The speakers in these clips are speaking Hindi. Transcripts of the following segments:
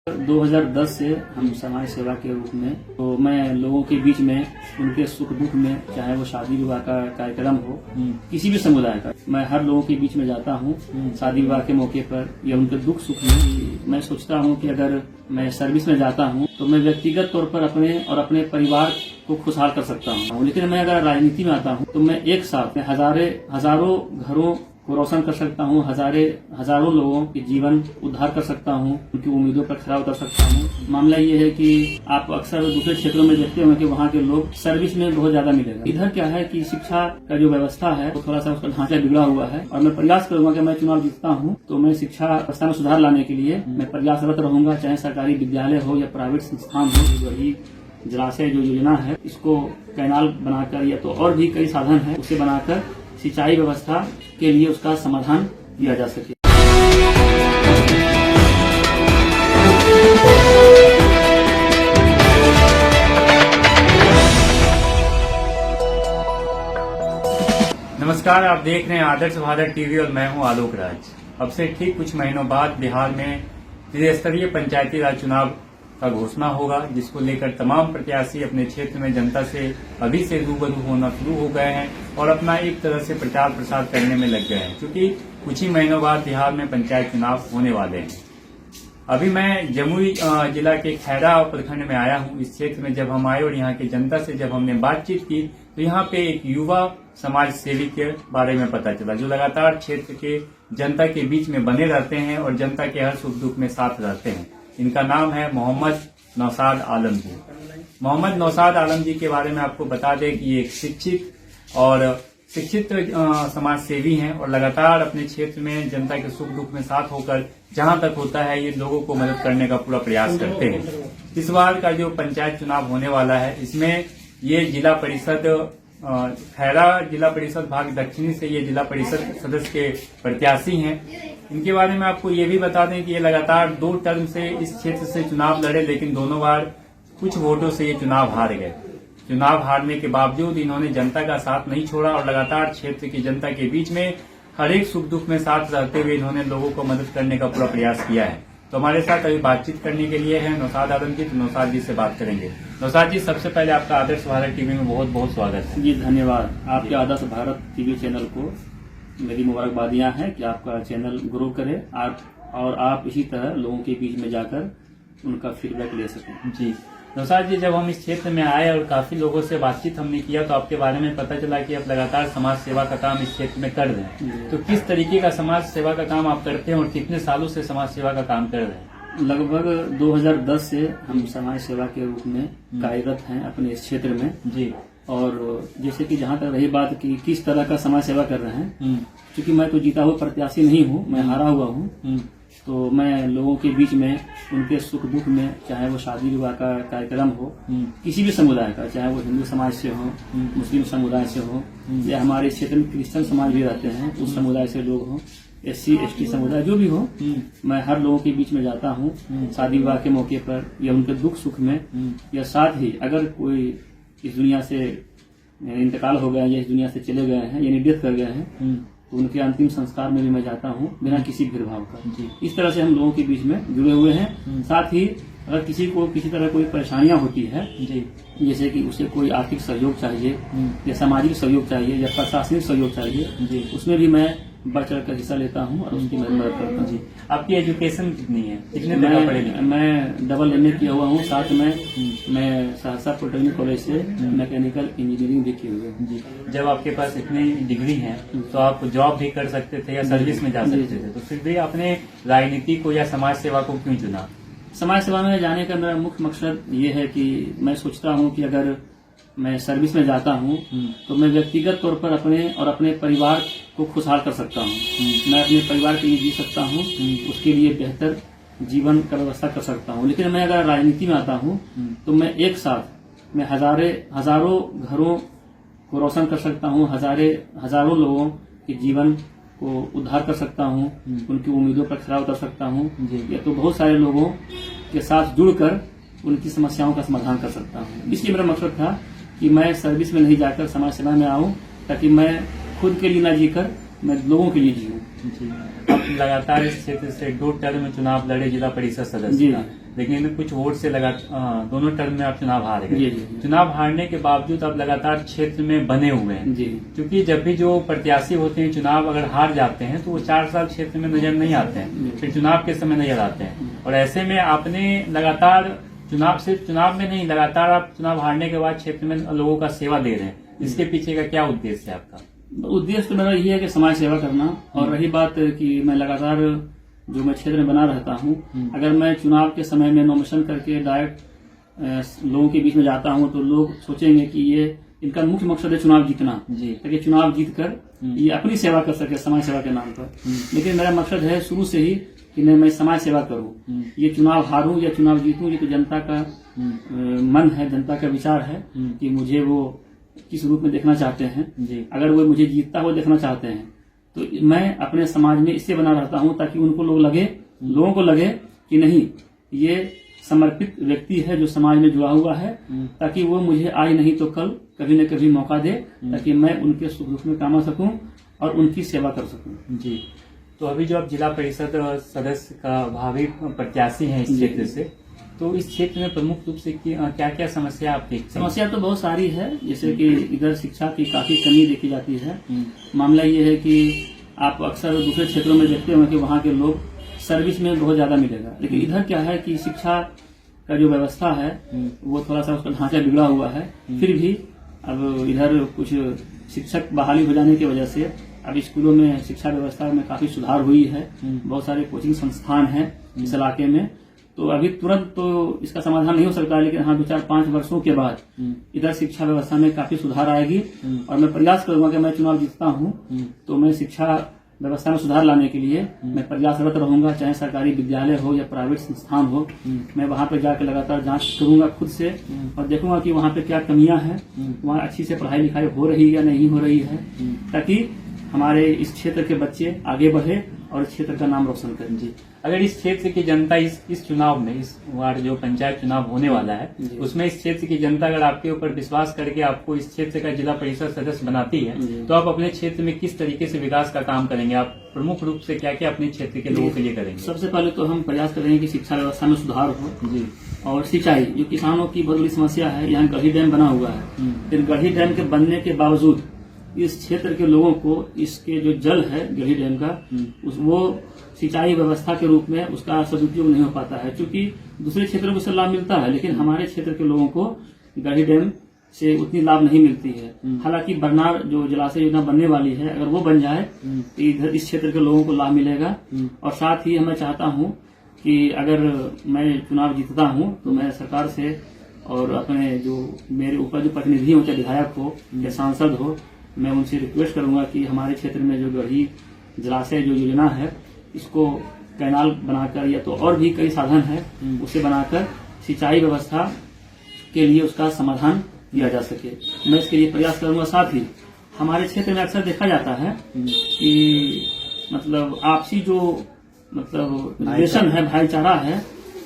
2010 से हम समाज सेवा के रूप में तो मैं लोगों के बीच में उनके सुख दुख में, चाहे वो शादी विवाह का कार्यक्रम हो, किसी भी समुदाय का, मैं हर लोगों के बीच में जाता हूँ। शादी विवाह के मौके पर या उनके दुख सुख में मैं सोचता हूँ कि अगर मैं सर्विस में जाता हूँ तो मैं व्यक्तिगत तौर पर अपने और अपने परिवार को खुशहाल कर सकता हूँ। लेकिन मैं अगर राजनीति में आता हूँ तो मैं एक साथ हजारों घरों को रोशन कर सकता हूँ, हजारों लोगों के जीवन उद्धार कर सकता हूँ, उनकी उम्मीदों पर खरा उतर सकता हूँ। मामला ये है कि आप अक्सर दूसरे क्षेत्रों में देखते होंगे कि वहाँ के लोग सर्विस में बहुत ज्यादा मिलेगा। इधर क्या है कि शिक्षा का जो व्यवस्था है वो थोड़ा सा उसका ढांचा बिगड़ा हुआ है, और मैं प्रयास करूंगा कि मैं चुनाव जीतता हूँ तो मैं शिक्षा व्यवस्था में सुधार लाने के लिए मैं प्रयासरत रहूंगा। चाहे सरकारी विद्यालय हो या प्राइवेट संस्थान हो, वही जलाशय जो योजना है इसको कैनाल बनाकर या तो और भी कई साधन है उसे बनाकर सिंचाई व्यवस्था के लिए उसका समाधान किया जा सके। नमस्कार, आप देख रहे हैं आदर्श भारत टीवी और मैं हूं आलोक राज। अब से ठीक कुछ महीनों बाद बिहार में त्रिस्तरीय पंचायती राज चुनाव का घोषणा होगा, जिसको लेकर तमाम प्रत्याशी अपने क्षेत्र में जनता से अभी से रूबरू होना शुरू हो गए हैं और अपना एक तरह से प्रचार प्रसार करने में लग गए हैं, क्योंकि कुछ ही महीनों बाद बिहार में पंचायत चुनाव होने वाले हैं। अभी मैं जमुई जिला के खैरा प्रखंड में आया हूं। इस क्षेत्र में जब हम आए और यहाँ की जनता से जब हमने बातचीत की तो यहाँ पे एक युवा समाज सेवी के बारे में पता चला, जो लगातार क्षेत्र के जनता के बीच में बने रहते हैं और जनता के हर सुख दुख में साथ रहते हैं। इनका नाम है मोहम्मद नौशाद आलम जी। मोहम्मद नौशाद आलम जी के बारे में आपको बता दें कि ये एक शिक्षित समाज सेवी हैं और लगातार अपने क्षेत्र में जनता के सुख दुख में साथ होकर जहां तक होता है ये लोगों को मदद करने का पूरा प्रयास करते हैं। इस बार का जो पंचायत चुनाव होने वाला है इसमें ये जिला परिषद खैरा जिला परिषद भाग दक्षिणी से ये जिला परिषद सदस्य के प्रत्याशी हैं। इनके बारे में आपको ये भी बता दें कि ये लगातार 2 टर्म से इस क्षेत्र से चुनाव लड़े, लेकिन दोनों बार कुछ वोटों से ये चुनाव हार गए। चुनाव हारने के बावजूद इन्होंने जनता का साथ नहीं छोड़ा और लगातार क्षेत्र की जनता के बीच में हर एक सुख दुख में साथ रहते हुए इन्होंने लोगों को मदद करने का पूरा प्रयास किया है। तो हमारे साथ अभी बातचीत करने के लिए है नौशाद आलम जी। तो नौशाद जी से बात करेंगे। नौशाद जी, सबसे पहले आपका आदर्श भारत टीवी में बहुत बहुत स्वागत है। जी धन्यवाद। आपके आदर्श भारत टीवी चैनल को मेरी मुबारकबादियां हैं कि आपका चैनल ग्रो करे और आप इसी तरह लोगों के बीच में जाकर उनका फीडबैक ले सकें। जी नौशाद जी, जब हम इस क्षेत्र में आए और काफी लोगों से बातचीत हमने किया तो आपके बारे में पता चला कि आप लगातार समाज सेवा का काम इस क्षेत्र में कर रहे हैं। तो किस तरीके का समाज सेवा का काम आप करते हैं और कितने सालों से समाज सेवा का काम कर रहे हैं? लगभग 2010 से हम समाज सेवा के रूप में कार्यरत हैं अपने इस क्षेत्र में। जी। और जैसे कि जहाँ तक रही बात कि किस तरह का समाज सेवा कर रहे हैं, क्योंकि मैं तो जीता हुआ प्रत्याशी नहीं हूँ, मैं हारा हुआ हूँ, तो मैं लोगों के बीच में उनके सुख दुख में, चाहे वो शादी विवाह का कार्यक्रम हो, किसी भी समुदाय का, चाहे वो हिंदू समाज से हो, मुस्लिम समुदाय से हो, या हमारे क्षेत्र में क्रिश्चियन समाज भी रहते हैं उस समुदाय से लोग हों, SC ST समुदाय जो भी हो, मैं हर लोगों के बीच में जाता हूँ शादी विवाह के मौके पर या उनके दुख सुख में, या साथ ही अगर कोई इस दुनिया से इंतकाल हो गया या इस दुनिया से चले गए हैं यानी डेथ कर गए हैं तो उनके अंतिम संस्कार में भी मैं जाता हूँ बिना किसी भेदभाव का। इस तरह से हम लोगों के बीच में जुड़े हुए हैं। साथ ही अगर किसी को किसी तरह कोई परेशानियां होती है, जैसे कि उसे कोई आर्थिक सहयोग चाहिए या सामाजिक सहयोग चाहिए या प्रशासनिक सहयोग चाहिए, उसमें भी मैं बढ़ चढ़ कर हिस्सा लेता हूँ और उसकी मदद करता हूँ। जी। आपकी एजुकेशन कितनी है? कितने तक पढ़े लिखे? मैं डबल MA किया हुआ हूँ। साथ में मैं सहरसा पॉलिटेक्निक कॉलेज से मैकेनिकल इंजीनियरिंग भी की हुई है। जी। जब आपके पास इतनी डिग्री है तो आप जॉब भी कर सकते थे या सर्विस में जा सकते थे, तो फिर भी आपने राजनीति को या समाज सेवा को क्यों चुना? समाज सेवा में जाने का मेरा मुख्य मकसद ये है कि मैं सोचता हूँ कि अगर मैं सर्विस में जाता हूँ तो मैं व्यक्तिगत तौर पर अपने और अपने परिवार को खुशहाल कर सकता हूँ। मैं अपने परिवार के लिए जी सकता हूँ, उसके लिए बेहतर जीवन का व्यवस्था कर सकता हूँ। लेकिन मैं अगर राजनीति में आता हूँ तो मैं एक साथ मैं हजारों घरों को रोशन कर सकता हूँ, हजारों लोगों के जीवन को उद्धार कर सकता हूँ, उनकी उम्मीदों पर खरा उतर सकता हूँ, या तो बहुत सारे लोगों के साथ जुड़कर उनकी समस्याओं का समाधान कर सकता हूँ। इसलिए मेरा मकसद था कि मैं सर्विस में नहीं जाकर समाज सेवा में आऊं, ताकि मैं खुद के लिए न जीकर मैं लोगों के लिए जीऊं। आप लगातार इस क्षेत्र से 2 टर्म में चुनाव लड़े जिला परिषद सदस्य। लेकिन कुछ वोट से दोनों टर्म में आप चुनाव हार जी, गए। जी। चुनाव हारने के बावजूद आप लगातार क्षेत्र में बने हुए हैं जी। क्योंकि जब भी जो प्रत्याशी होते हैं चुनाव अगर हार जाते हैं तो वो 4 साल क्षेत्र में नजर नहीं आते हैं, फिर चुनाव के समय नजर आते हैं। और ऐसे में आपने लगातार सिर्फ चुनाव में नहीं, लगातार आप चुनाव हारने के बाद क्षेत्र में लोगों का सेवा दे रहे हैं। इसके पीछे का क्या उद्देश्य है आपका? उद्देश्य तो मेरा यही है कि समाज सेवा करना। और रही बात कि मैं लगातार जो मैं क्षेत्र में बना रहता हूँ, अगर मैं चुनाव के समय में नॉमिनेशन करके डायरेक्ट लोगों के बीच में जाता हूँ तो लोग सोचेंगे कि ये इनका मुख्य मकसद है चुनाव जीतना, ताकि चुनाव जीत कर ये अपनी सेवा कर सके समाज सेवा के नाम पर। लेकिन मेरा मकसद है शुरू से ही कि नहीं, मैं समाज सेवा करूं। ये चुनाव हारूं या चुनाव जीतूं, ये तो जनता का मन है, जनता का विचार है कि मुझे वो किस रूप में देखना चाहते हैं। अगर वो मुझे जीतता हुआ देखना चाहते हैं तो मैं अपने समाज में इससे बना रहता हूं ताकि उनको लोगों को लगे कि नहीं, ये समर्पित व्यक्ति है जो समाज में जुड़ा हुआ है, ताकि वो मुझे आज नहीं तो कल कभी न कभी मौका दे, ताकि मैं उनके सुख दुख में काम आ सकूं और उनकी सेवा कर सकूं। जी। तो अभी जो आप जिला परिषद सदस्य का भावी प्रत्याशी हैं इस क्षेत्र से, तो इस क्षेत्र में प्रमुख रूप से क्या क्या समस्या आप देखते हैं? समस्या तो बहुत सारी है, जैसे कि इधर शिक्षा की काफी कमी देखी जाती है। मामला ये है कि आप अक्सर दूसरे क्षेत्रों में देखते होंगे कि वहाँ के लोग सर्विस में बहुत ज्यादा मिलेगा, लेकिन इधर क्या है कि शिक्षा का जो व्यवस्था है वो थोड़ा सा उसका ढांचा बिगड़ा हुआ है। फिर भी अब इधर कुछ शिक्षक बहाली हो जाने की वजह से अब स्कूलों में शिक्षा व्यवस्था में काफी सुधार हुई है। बहुत सारे कोचिंग संस्थान हैं इस इलाके में। तो अभी तुरंत तो इसका समाधान नहीं हो सकता, लेकिन हाँ 2-4-5 वर्षों के बाद इधर शिक्षा व्यवस्था में काफी सुधार आएगी। और मैं प्रयास करूंगा कि मैं चुनाव जीतता हूं तो मैं शिक्षा व्यवस्था में सुधार लाने के लिए मैं प्रयासरत रहूंगा, चाहे सरकारी विद्यालय हो या प्राइवेट संस्थान हो। मैं वहां पर जाकर लगातार जांच करूंगा खुद से और देखूंगा कि वहां पे क्या कमियां हैं, वहां अच्छी से पढ़ाई लिखाई हो रही है या नहीं हो रही है, ताकि हमारे इस क्षेत्र के बच्चे आगे बढ़े और इस क्षेत्र का नाम रोशन करें। जी। अगर इस क्षेत्र की जनता इस चुनाव में, इस वार्ड जो पंचायत चुनाव होने वाला है, उसमें इस क्षेत्र की जनता अगर आपके ऊपर विश्वास करके आपको इस क्षेत्र का जिला परिषद सदस्य बनाती है तो आप अपने क्षेत्र में किस तरीके से विकास का काम करेंगे? आप प्रमुख रूप से क्या क्या अपने क्षेत्र के लोगों के लिए करेंगे? सबसे पहले तो हम प्रयास करेंगे कि शिक्षा व्यवस्था में सुधार हो जी, और सिंचाई जो किसानों की बहुत बड़ी समस्या है। यहाँ गढ़ी डैम बना हुआ है, फिर गढ़ी डैम के बनने के बावजूद इस क्षेत्र के लोगों को इसके जो जल है गढ़ी डैम का वो सिंचाई व्यवस्था के रूप में उसका सदुपयोग नहीं हो पाता है। क्योंकि दूसरे क्षेत्रों को इससे लाभ मिलता है, लेकिन हमारे क्षेत्र के लोगों को गढ़ी डैम से उतनी लाभ नहीं मिलती है। हालांकि बरनार जो जलाशय योजना बनने वाली है, अगर वो बन जाए तो इधर इस क्षेत्र के लोगों को लाभ मिलेगा। और साथ ही मैं चाहता हूँ कि अगर मैं चुनाव जीतता हूँ तो मैं सरकार से और अपने जो मेरे ऊपर जो प्रतिनिधि हो, चाहे विधायक हो या सांसद हो, मैं उनसे रिक्वेस्ट करूंगा कि हमारे क्षेत्र में जो गढ़ी जलाशय जो योजना है इसको कैनाल बनाकर या तो और भी कई साधन है उसे बनाकर सिंचाई व्यवस्था के लिए उसका समाधान किया जा सके। मैं इसके लिए प्रयास करूंगा। साथ ही हमारे क्षेत्र में अक्सर देखा जाता है कि मतलब आपसी जो मतलब रिलेशन है, भाईचारा है,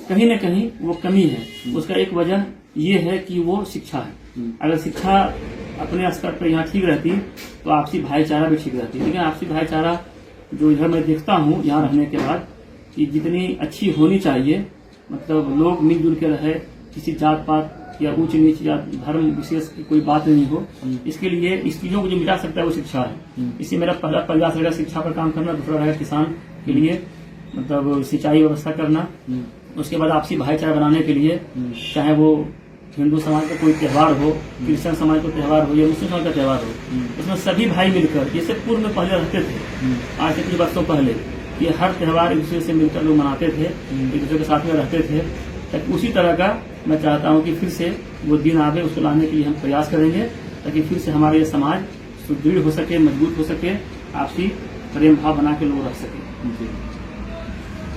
कहीं न कहीं वो कमी है। उसका एक वजह ये है कि वो शिक्षा है। अगर शिक्षा अपने स्तर पर यहाँ ठीक रहती तो आपसी भाईचारा भी ठीक रहती। लेकिन आपसी भाईचारा जो इधर मैं देखता हूँ यहाँ रहने के बाद कि जितनी अच्छी होनी चाहिए, मतलब लोग मिलजुल के रहे, किसी जात पात या ऊंच नीच या धर्म विशेष की कोई बात नहीं हो। इसके लिए इस चीजों को जो मिटा सकता है वो शिक्षा है। इसी मेरा पहला प्रयास रहेगा शिक्षा पर काम करना। दूसरा रहेगा किसान के लिए मतलब सिंचाई व्यवस्था करना। उसके बाद आपसी भाईचारा बनाने के लिए चाहे वो हिंदू समाज का कोई त्यौहार हो, क्रिश्चियन समाज का त्यौहार हो या मुस्लिम समाज का त्यौहार हो, उसमें सभी भाई मिलकर, जैसे पूर्व में पहले रहते थे, आज से कुछ वर्षों पहले ये हर त्यौहार एक दूसरे से मिलकर लोग मनाते थे, एक दूसरे के साथ में रहते थे। ताकि उसी तरह का मैं चाहता हूँ कि फिर से वो दिन आवे, उसको लाने के लिए हम प्रयास करेंगे ताकि फिर से हमारा ये समाज सुदृढ़ हो सके, मजबूत हो सके, आपसी प्रेम भाव बना के लोग रख सके।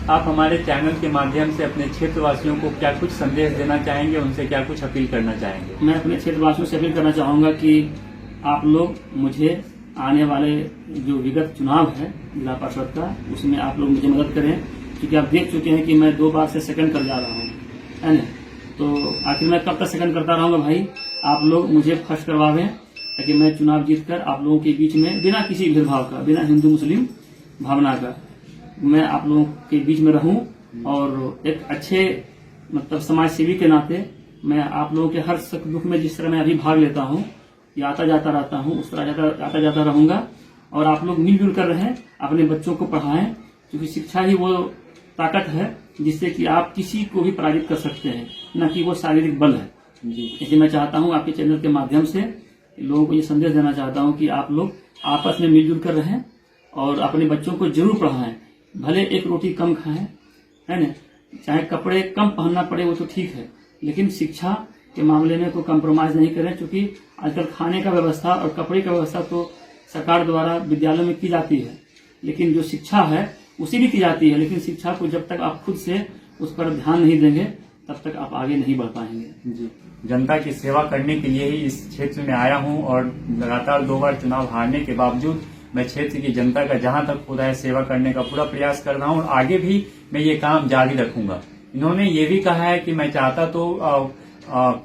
आप हमारे चैनल के माध्यम से अपने क्षेत्रवासियों को क्या कुछ संदेश देना चाहेंगे, उनसे क्या कुछ अपील करना चाहेंगे? मैं अपने क्षेत्रवासियों से अपील करना चाहूंगा कि आप लोग मुझे आने वाले जो विगत चुनाव है जिला परिषद का, उसमें आप लोग मुझे मदद करें। क्योंकि आप देख चुके हैं कि मैं 2 बार से सेकंड कर जा रहा हूँ, है ना। तो आखिर मैं कब तक सेकंड करता रहूंगा भाई? आप लोग मुझे फर्स्ट करवावें ताकि मैं चुनाव जीतकर आप लोगों के बीच में बिना किसी भेदभाव का, बिना हिंदू मुस्लिम भावना का, मैं आप लोगों के बीच में रहूं और एक अच्छे मतलब समाज सेवी के नाते मैं आप लोगों के हर सुख दुख में जिस तरह मैं अभी भाग लेता हूँ या आता जाता रहता हूँ, उस तरह आता जाता रहूंगा। और आप लोग मिलजुल कर रहें, अपने बच्चों को पढ़ाएं, क्योंकि शिक्षा ही वो ताकत है जिससे कि आप किसी को भी पराजित कर सकते हैं, न कि वो शारीरिक बल है। इसलिए मैं चाहता हूँ आपके चैनल के माध्यम से लोगों को ये संदेश देना चाहता हूँ कि आप लोग आपस में मिलजुल कर रहें और अपने बच्चों को जरूर पढ़ाएं। भले एक रोटी कम खाएं, है ना, चाहे कपड़े कम पहनना पड़े वो तो ठीक है, लेकिन शिक्षा के मामले में कोई कंप्रोमाइज नहीं करें, क्योंकि आजकल खाने का व्यवस्था और कपड़े का व्यवस्था तो सरकार द्वारा विद्यालयों में की जाती है, लेकिन जो शिक्षा है उसी भी की जाती है। लेकिन शिक्षा को जब तक आप खुद से उस पर ध्यान नहीं देंगे तब तक आप आगे नहीं बढ़ पाएंगे। जी, जनता की सेवा करने के लिए ही इस क्षेत्र में आया हूं और लगातार 2 बार चुनाव हारने के बावजूद मैं क्षेत्र की जनता का जहां तक होता है सेवा करने का पूरा प्रयास कर रहा हूं और आगे भी मैं ये काम जारी रखूंगा। इन्होंने ये भी कहा है कि मैं चाहता तो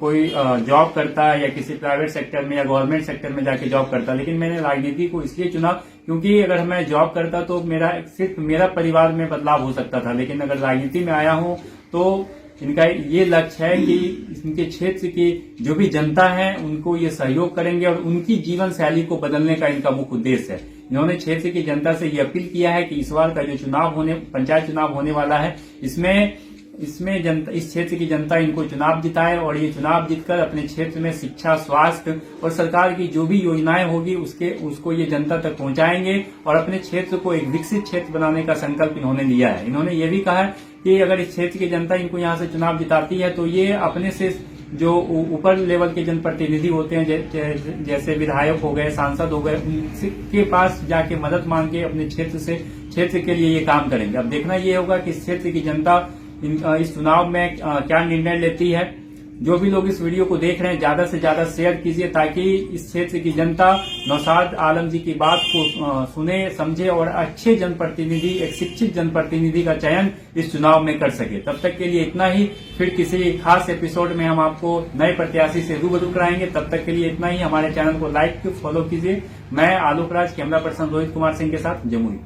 कोई जॉब करता या किसी प्राइवेट सेक्टर में या गवर्नमेंट सेक्टर में जाके जॉब करता, लेकिन मैंने राजनीति को इसलिए चुना क्योंकि अगर मैं जॉब करता तो सिर्फ मेरा परिवार में बदलाव हो सकता था, लेकिन अगर राजनीति में आया हूं तो इनका ये लक्ष्य है कि इनके क्षेत्र की जो भी जनता है उनको ये सहयोग करेंगे और उनकी जीवन शैली को बदलने का इनका मुख्य उद्देश्य है। इन्होंने क्षेत्र की जनता से ये अपील किया है कि इस बार का जो पंचायत चुनाव होने वाला है इसमें जनता, इस क्षेत्र की जनता इनको चुनाव जिताए और ये चुनाव जीतकर अपने क्षेत्र में शिक्षा, स्वास्थ्य और सरकार की जो भी योजनाएं होगी उसको ये जनता तक पहुंचाएंगे और अपने क्षेत्र को एक विकसित क्षेत्र बनाने का संकल्प इन्होंने लिया है। इन्होंने ये भी कहा है कि अगर इस क्षेत्र की जनता इनको यहाँ से चुनाव जिताती है तो ये अपने से जो ऊपर लेवल के जनप्रतिनिधि होते हैं जैसे विधायक हो गए, सांसद हो गए, उनके पास जाके मदद मांग के अपने क्षेत्र के लिए ये काम करेंगे। अब देखना ये होगा कि इस क्षेत्र की जनता इस चुनाव में क्या निर्णय लेती है। जो भी लोग इस वीडियो को देख रहे हैं ज्यादा से ज्यादा शेयर कीजिए ताकि इस क्षेत्र की जनता नौशाद आलम जी की बात को सुने, समझे और अच्छे जनप्रतिनिधि, एक शिक्षित जनप्रतिनिधि का चयन इस चुनाव में कर सके। तब तक के लिए इतना ही, फिर किसी खास एपिसोड में हम आपको नए प्रत्याशी से रूबरू कराएंगे। तब तक के लिए इतना ही। हमारे चैनल को लाइक फॉलो कीजिए। मैं आलोक राज, कैमरा पर्सन रोहित कुमार सिंह के साथ जमुई।